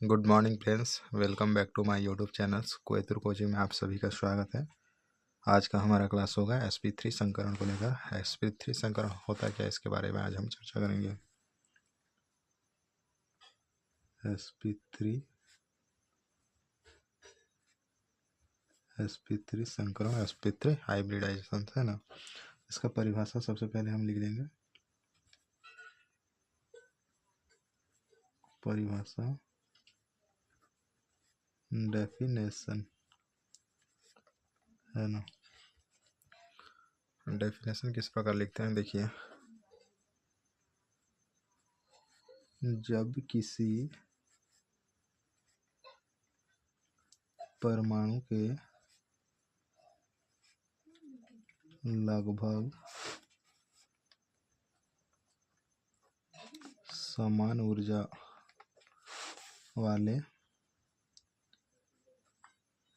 Good morning friends, welcome back to my YouTube channel कोएतुर coaching में आप सभी का स्वागत है। आज का हमारा क्लास होगा sp3 संकरण को लेकर। sp3 संकरण होता क्या है, इसके बारे में आज हम चर्चा करेंगे। sp3 संकरण, sp3 हाइब्रिडाइजेशन है ना। इसका परिभाषा सबसे पहले हम लिख देंगे। परिभाषा डेफिनेशन है ना। डेफिनेशन किस प्रकार लिखते हैं, देखिए। जब किसी परमाणु के लगभग समान ऊर्जा वाले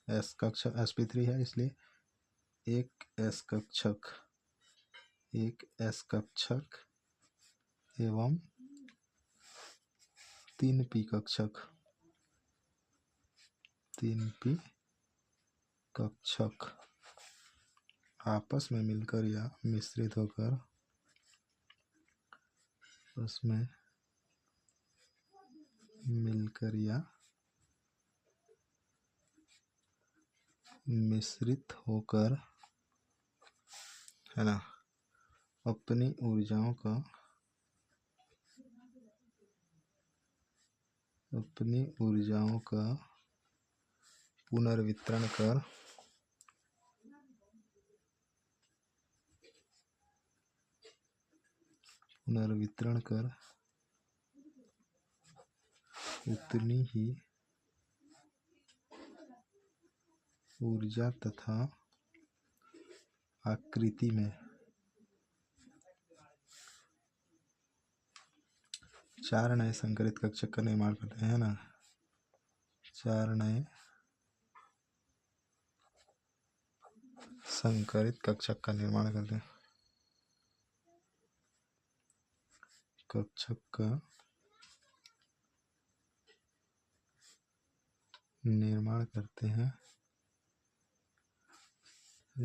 एस कक्षक sp3 है, इसलिए एक एस कक्षक एवं 3 पी कक्षक आपस में मिलकर या मिश्रित होकर है ना, अपनी ऊर्जाओं का पुनर्वितरण कर उतनी ही ऊर्जा तथा आकृति में 4 नए संकरित कक्षक का निर्माण करते हैं ना। 4 नए संकरित कक्षक का निर्माण करते हैं।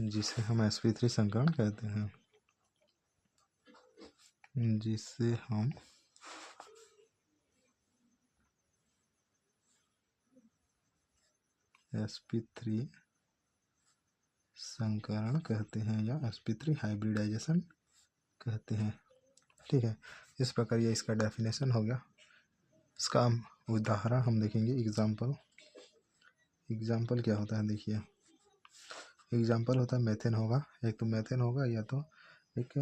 जिसे हम sp3 संकरण कहते हैं। sp3 संकरण कहते हैं या sp3 हाइब्रिडाइजेशन कहते हैं। ठीक है, इस प्रकार ये इसका डेफिनेशन हो गया। इसका उदाहरण हम देखेंगे। एग्जाम्पल क्या होता है, देखिए। एग्जाम्पल होता है मेथेन होगा, एक तो मेथेन होगा या तो एक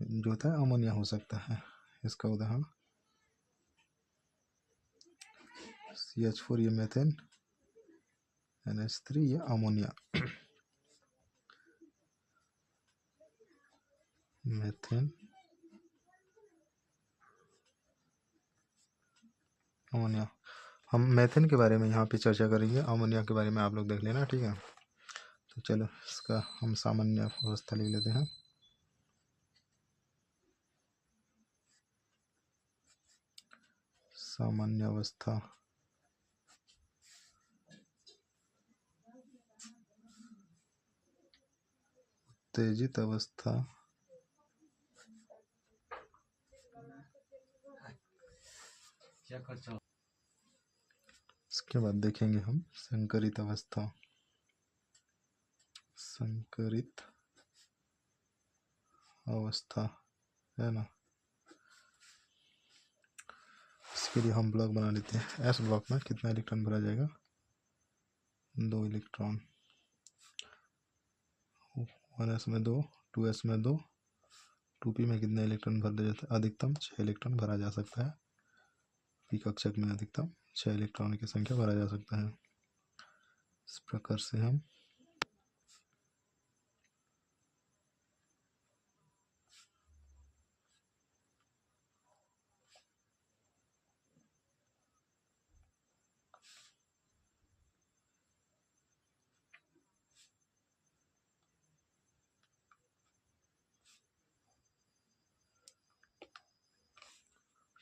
जो होता है अमोनिया हो सकता है। इसका उदाहरण CH4 ये मेथेन, NH3 ये अमोनिया। मेथेन अमोनिया, हम मेथेन के बारे में यहाँ पे चर्चा करेंगे, अमोनिया के बारे में आप लोग देख लेना। ठीक है, तो चलो इसका हम सामान्य अवस्था लिख लेते हैं। सामान्य अवस्था उत्तेजित अवस्था इसके बाद देखेंगे हम संकरित अवस्था है ना। इसके लिए हम ब्लॉक बना लेते हैं। एस ब्लॉक में कितना इलेक्ट्रॉन भरा जाएगा, 2 इलेक्ट्रॉन। 1s में 2, 2s में 2, 2p में कितने इलेक्ट्रॉन भर दिया जाता है, अधिकतम 6 इलेक्ट्रॉन भरा जा सकता है। पी कक्षक में अधिकतम 6 इलेक्ट्रॉन की संख्या भरा जा सकता है। इस प्रकार से हम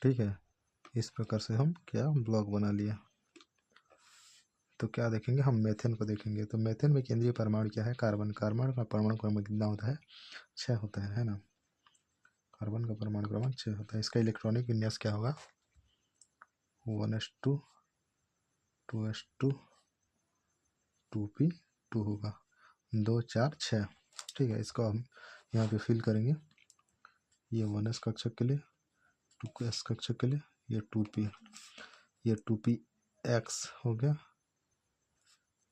ठीक है, इस प्रकार से हम क्या ब्लॉक बना लिया। तो क्या देखेंगे हम, मेथेन को देखेंगे। तो मेथेन में केंद्रीय परमाणु क्या है, कार्बन। कार्बन का परमाणु क्रमांक कितना होता है, 6 होता है ना। कार्बन का परमाणु क्रमांक 6 होता है। इसका इलेक्ट्रॉनिक विन्यास क्या होगा, 1s2 2s2 2p2 होगा, 2 4 6। ठीक है, इसको हम यहाँ पे फिल करेंगे। ये 1s कक्षक के लिए, 2s कक्षक के लिए, ये 2p, ये 2px हो गया,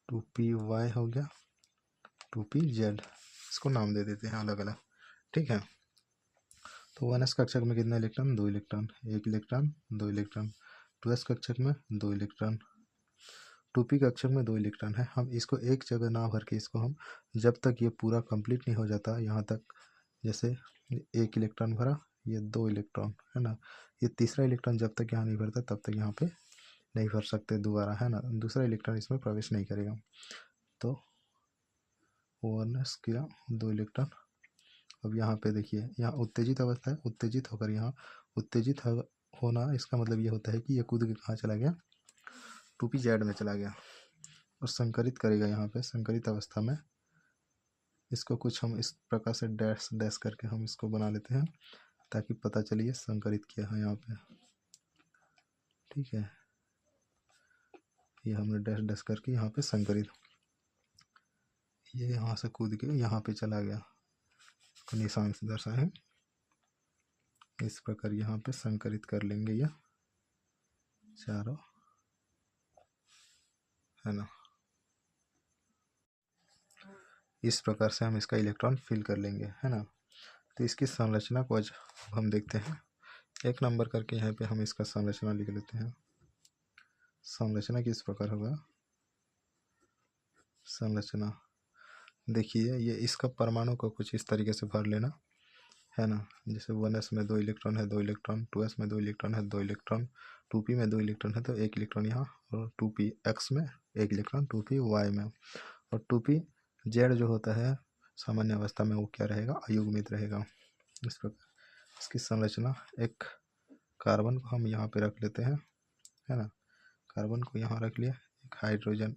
2py हो गया, 2pz। इसको नाम दे देते हैं अलग अलग। ठीक है, तो 1s कक्षक में कितने electron, 2 electron, 1 electron 2 electron. 2s कक्षक में 2 इलेक्ट्रॉन, 2p कक्षक में 2 इलेक्ट्रॉन है। हम इसको एक जगह ना भर के इसको हम जब तक ये पूरा कंप्लीट नहीं हो जाता यहाँ तक, जैसे 1 इलेक्ट्रॉन भरा, ये 2 इलेक्ट्रॉन है ना, ये तीसरा इलेक्ट्रॉन जब तक यहाँ नहीं भरता तब तक यहाँ पे नहीं भर सकते दोबारा, है ना। दूसरा इलेक्ट्रॉन इसमें प्रवेश नहीं करेगा। तो 1s किया, 2 इलेक्ट्रॉन। अब यहाँ पे देखिए, यहाँ उत्तेजित अवस्था है, उत्तेजित होकर यहाँ उत्तेजित होना, इसका मतलब ये होता है कि ये कूद के कहाँ चला गया, 2pz में चला गया और संकरित करेगा। यहाँ पे संकरित अवस्था में इसको कुछ हम इस प्रकार से डैश डैश करके हम इसको बना लेते हैं ताकि पता चलिए संकरित किया है यहाँ पे। ठीक है, ये हमने डैश डैश करके यहाँ पे संकरित, ये यहाँ से कूद के यहाँ पे चला गया, तो निशान से दर्शाए। इस प्रकार यहाँ पे संकरित कर लेंगे ये चारों, है ना। इस प्रकार से हम इसका इलेक्ट्रॉन फिल कर लेंगे, है ना। तो इसकी संरचना को आज हम देखते हैं, 1 नंबर करके यहाँ पे हम इसका संरचना लिख लेते हैं। संरचना किस प्रकार होगा, संरचना देखिए, ये इसका परमाणु को कुछ इस तरीके से भर लेना, है ना। जैसे 1s में 2 इलेक्ट्रॉन है, 2 इलेक्ट्रॉन, 2s में 2 इलेक्ट्रॉन है, 2 इलेक्ट्रॉन, 2p में 2 इलेक्ट्रॉन है तो 1 इलेक्ट्रॉन यहाँ, और 2px में 1 इलेक्ट्रॉन, 2py में, और 2pz जो होता है सामान्य अवस्था में वो क्या रहेगा, अयुग्मित रहेगा। इस प्रकार इसकी संरचना, एक कार्बन को हम यहाँ पे रख लेते हैं, है ना। कार्बन को यहाँ रख लिया, एक हाइड्रोजन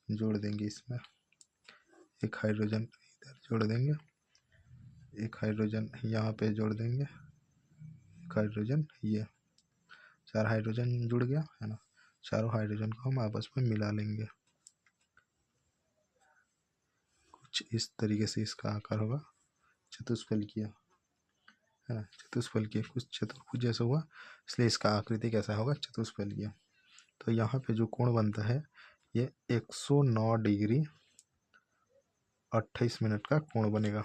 जोड़ देंगे इसमें, एक हाइड्रोजन इधर जोड़ देंगे, एक हाइड्रोजन यहाँ पे जोड़ देंगे, एक हाइड्रोजन, ये 4 हाइड्रोजन जुड़ गया, है ना। चारों हाइड्रोजन को हम आपस में मिला लेंगे। कुछ इस तरीके से इसका आकार होगा, चतुष्फलकीय, है ना। चतुष्फलकीय, कुछ चतुर्भुज जैसा हुआ, इसलिए इसका आकृति कैसा होगा, चतुष्फलकीय। तो यहाँ पे जो कोण बनता है ये 109 डिग्री 28 मिनट का कोण बनेगा।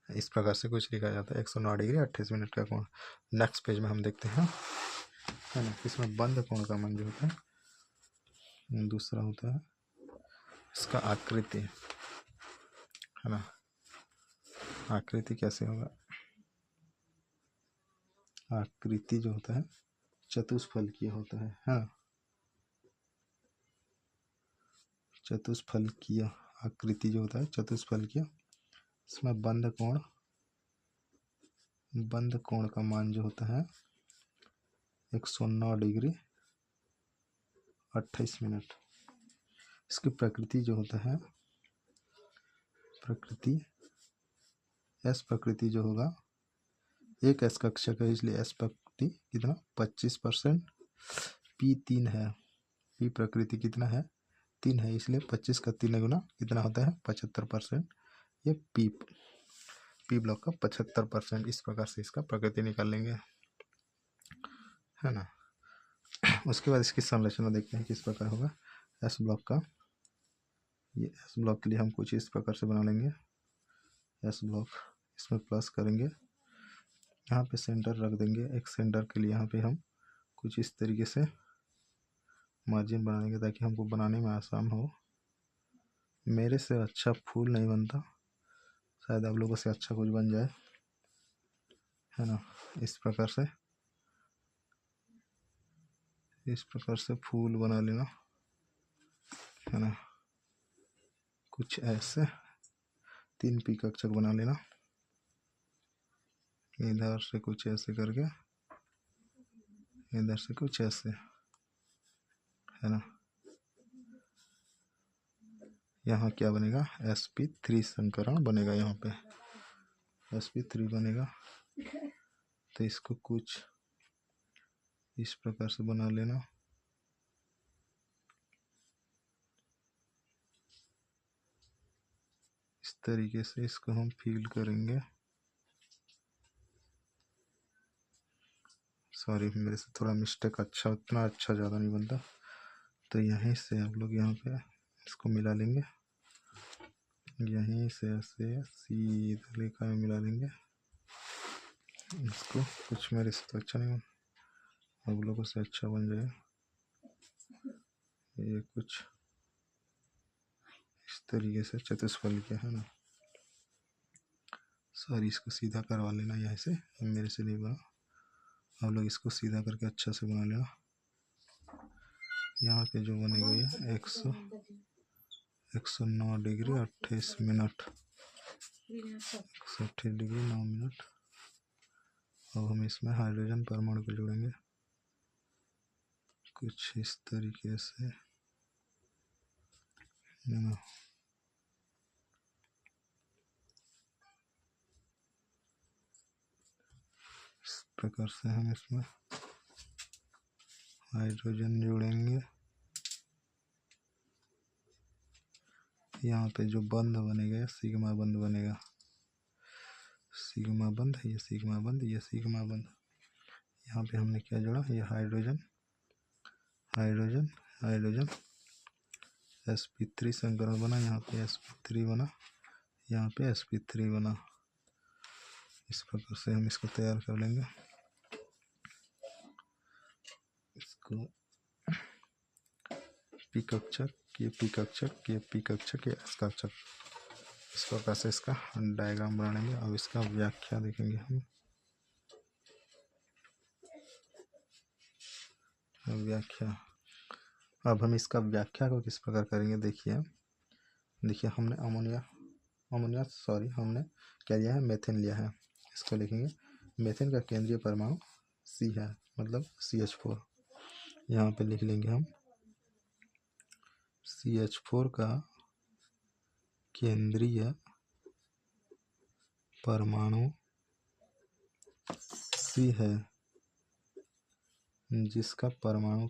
इस प्रकार से कुछ लिखा जाता है, 109 डिग्री 28 मिनट का कोण। नेक्स्ट पेज में हम देखते हैं, है ना। इसमें बंद कोण का मान जो होता है दूसरा होता है इसका आकृति, है ना। आकृति कैसे होगा, आकृति जो होता है चतुष्फलकीय होता है, हाँ। चतुष्फलकीय आकृति जो होता है चतुष्फलकीय, इसमें बंद कोण का मान जो होता है 109 डिग्री 28 मिनट। इसकी प्रकृति जो होता है, प्रकृति एस प्रकृति जो होगा, एक एस कक्षक है इसलिए एस प्रकृति कितना 25%, पी 3 है, पी प्रकृति कितना है 3 है, इसलिए 25 का 3 गुना कितना होता है 75%। ये पी ब्लॉक का 75%। इस प्रकार से इसका प्रकृति निकाल लेंगे, है ना। उसके बाद इसकी संरचना देखते हैं किस प्रकार होगा एस ब्लॉक का। ये एस ब्लॉक के लिए हम कुछ इस प्रकार से बना लेंगे एस ब्लॉक, इसमें प्लस करेंगे, यहाँ पे सेंटर रख देंगे। एक सेंटर के लिए यहाँ पे हम कुछ इस तरीके से मार्जिन बनाएंगे ताकि हमको बनाने में आसान हो। मेरे से अच्छा फूल नहीं बनता, शायद आप लोगों से अच्छा कुछ बन जाए, है ना। इस प्रकार से फूल बना लेना, है ना। कुछ ऐसे 3 पी कक्षक बना लेना, इधर से कुछ ऐसे करके इधर से कुछ ऐसे, है ना। यहाँ क्या बनेगा, sp3 संकरण बनेगा। यहाँ पे sp3 बनेगा। तो इसको कुछ इस प्रकार से बना लेना। इस तरीके से इसको हम फील करेंगे। सॉरी, मेरे से थोड़ा मिस्टेक, अच्छा उतना अच्छा ज़्यादा नहीं बनता। तो यहीं से आप लोग यहाँ पे इसको मिला लेंगे, यहीं से ऐसे सीधे रेखा में मिला लेंगे इसको। कुछ मेरे से तो अच्छा नहीं बन, आप लोगों से अच्छा बन जाएगा। ये कुछ इस तरीके से चतुष्फल के, है ना। सॉरी, इसको सीधा करवा लेना यहाँ से, मेरे से नहीं बना। आप लोग इसको सीधा करके अच्छा से बना लेना। यहाँ पे जो बनेगा ये 109 डिग्री 28 मिनट, 128 डिग्री 9 मिनट। अब हम इसमें हाइड्रोजन परमाणु को जोड़ेंगे कुछ इस तरीके से, है ना। इस प्रकार से हम इसमें हाइड्रोजन जोड़ेंगे। यहाँ पे जो बंध बनेगा सिग्मा बंध बनेगा, सिग्मा बंध, ये सिग्मा बंध, ये सिग्मा बंध। यहाँ पे हमने क्या जोड़ा, ये हाइड्रोजन, हाइड्रोजन, हाइड्रोजन, sp3 संकरण बना। यहाँ पे sp3 बना, यहाँ पे sp3 बना। इस प्रकार से हम इसको तैयार कर लेंगे। इसको पी कक्षक, ये पी कक्षक, ये पी कक्षक, ये एस कक्षक। इस प्रकार से इसका डायग्राम बनाएंगे। अब इसका व्याख्या देखेंगे हम। व्याख्या, अब हम इसका व्याख्या को किस प्रकार करेंगे, देखिए हमने हमने क्या लिया है, मेथेन लिया है। इसको लिखेंगे, मेथेन का केंद्रीय परमाणु C है, मतलब CH4। यहाँ पे लिख लेंगे हम CH4 का केंद्रीय परमाणु C है, जिसका परमाणु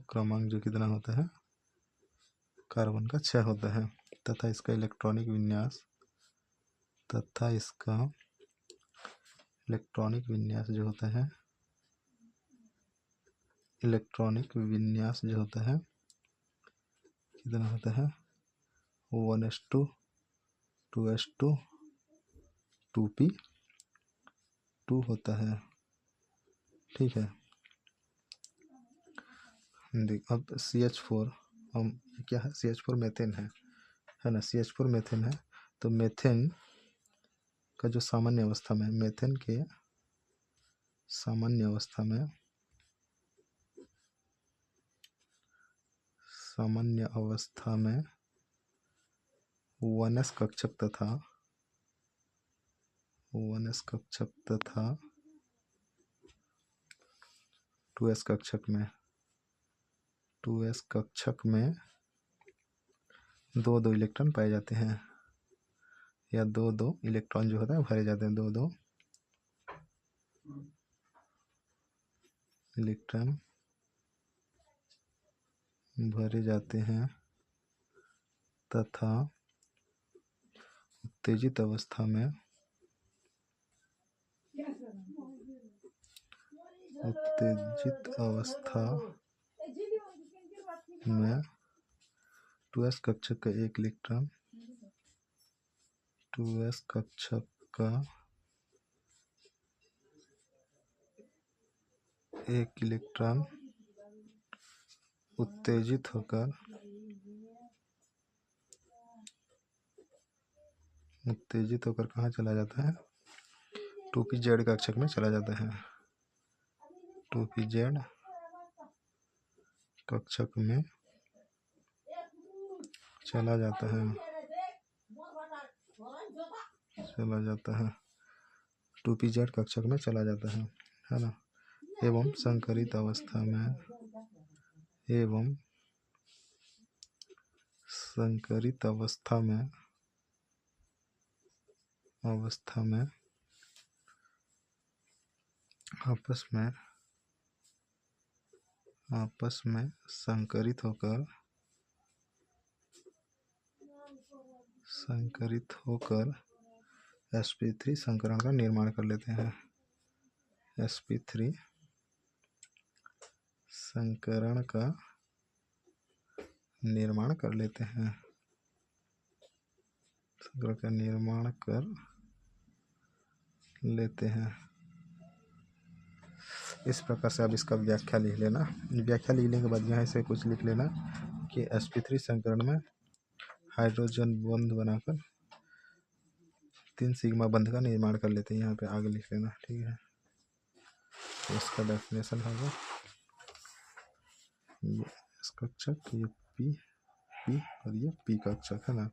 क्रमांक, जो कितना होता है, कार्बन का 6 होता है। तथा इसका इलेक्ट्रॉनिक विन्यास जो होता है, कितना होता है, 1s2 2s2 2p2 होता है। ठीक है, देख अब CH4, हम क्या है, CH4 मेथेन है ना, CH4 मेथेन है। तो मेथेन का जो सामान्य अवस्था में, मेथेन के सामान्य अवस्था में 1s कक्षक तथा 2s कक्षक में दो इलेक्ट्रॉन पाए जाते हैं, या दो इलेक्ट्रॉन जो होता है भरे जाते हैं, दो इलेक्ट्रॉन भरे जाते हैं। तथा उत्तेजित अवस्था में 2s कक्षक का एक इलेक्ट्रॉन, 2s कक्षक का एक इलेक्ट्रॉन उत्तेजित होकर कहाँ चला जाता है, 2pz कक्षक में चला जाता है। 2pz कक्षक में चला जाता है। चला जाता है, 2pz कक्षक में चला जाता है ना। एवं संकरित अवस्था में आपस में संकरित होकर sp3 संकरण का निर्माण कर लेते हैं। sp3 संकरण का निर्माण कर लेते हैं, संकरण का निर्माण कर लेते हैं। इस प्रकार से अब इसका व्याख्या लिख लेना। व्याख्या लिखने के बाद यहाँ से कुछ लिख लेना कि sp3 संकरण में हाइड्रोजन बंध बनाकर 3 सिग्मा बंध का निर्माण कर लेते हैं। यहाँ पे आगे लिख लेना, ठीक है। तो इसका डेफिनेशन होगा ये एस कक्षक, ये पी और ये पी कक्षक है ना।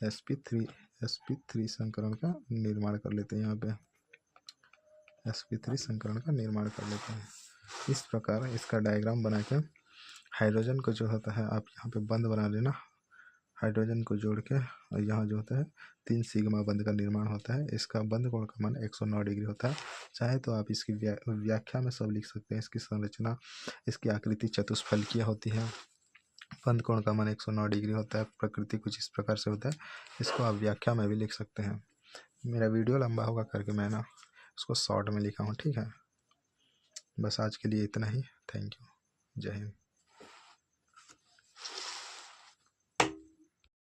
sp3 संकरण का निर्माण कर लेते हैं। यहाँ पे sp3 संकरण का निर्माण कर लेते हैं। इस प्रकार इसका डायग्राम बना के हाइड्रोजन को जो होता है आप यहाँ पे बंध बना लेना, हाइड्रोजन को जोड़ के, और यहाँ जो होता है 3 सिग्मा बंध का निर्माण होता है। इसका बंध कोण का मान 109 डिग्री होता है। चाहे तो आप इसकी व्याख्या में सब लिख सकते हैं। इसकी संरचना, इसकी आकृति चतुष्फलकीय होती है, बंध कोण का मान 109 डिग्री होता है, प्रकृति कुछ इस प्रकार से होता है। इसको आप व्याख्या में भी लिख सकते हैं। मेरा वीडियो लंबा होगा करके मैं ना उसको शॉर्ट में लिखा हूँ, ठीक है। बस आज के लिए इतना ही। Thank you. जय हिंद।